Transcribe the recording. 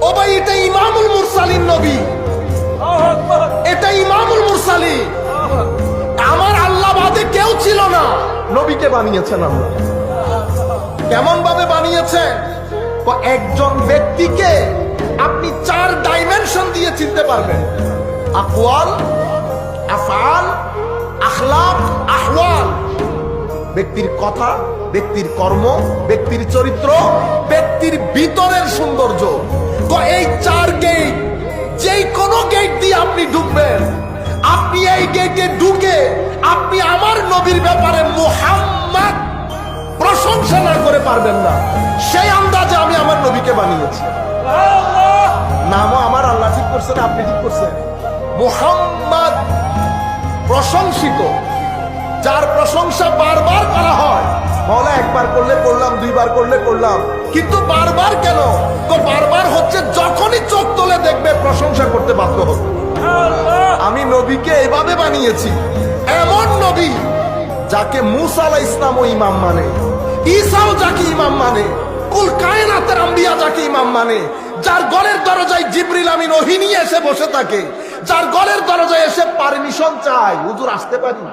ও ভাই, এটা ইমামুল মুরসালিন নবী, এটা ইমামুল মুরসালিন। আমার আল্লাহ বাদে কেউ ছিল না, নবীকে বানিয়েছেন আল্লাহ। কেমন ভাবে বানিয়েছেন? একজন ব্যক্তিকে আপনি 4 ডাইমেনশন দিয়ে চিনতে পারবেন: আকওয়াল, আফআল, আখলাক, আহওয়াল। ব্যক্তির কথা, ব্যক্তির কর্ম, ব্যক্তির চরিত্র, ব্যক্তির ভিতরের সৌন্দর্য। তো এই 4 গেট, যেই কোনো গেট দিয়ে আপনি ঢুকবেন, আপনি এই গেটে ঢুকে আপনি আমার নবীর ব্যাপারে মুহাম্মদ প্রশংসা না করে পারবেন না। সেই আন্দাজে আমি আমার নবীকে বানিয়েছি। নামও আমার আল্লাহ ঠিক করছেন, আপনি ঠিক করছেন। মুহাম্মদ প্রশংসিত, যার প্রশংসা বারবার করা হয়। মওলা একবার করলে করলাম, 2 বার করলে করলাম, কিন্তু বারবার কেন? তো বারবার হচ্ছে যখনই চোখ তুলে দেখবে প্রশংসা করতে বাধ্য হবে। আমি নবীকে এভাবে বানিয়েছি, এমন নবী যাকে মুসা আলাইহিস ইসলামও ইমাম মানে, ঈসাও যাকে ইমাম মানে, কুল কায়নাতের আম্বিয়া যাকে ইমাম মানে, যার ঘরের দরজায় জিবরিল আমিন ওহী নিয়ে এসে বসে থাকে, যার ঘরের দরজায় এসে পারমিশন চায়, হুজুর আসতে পারি।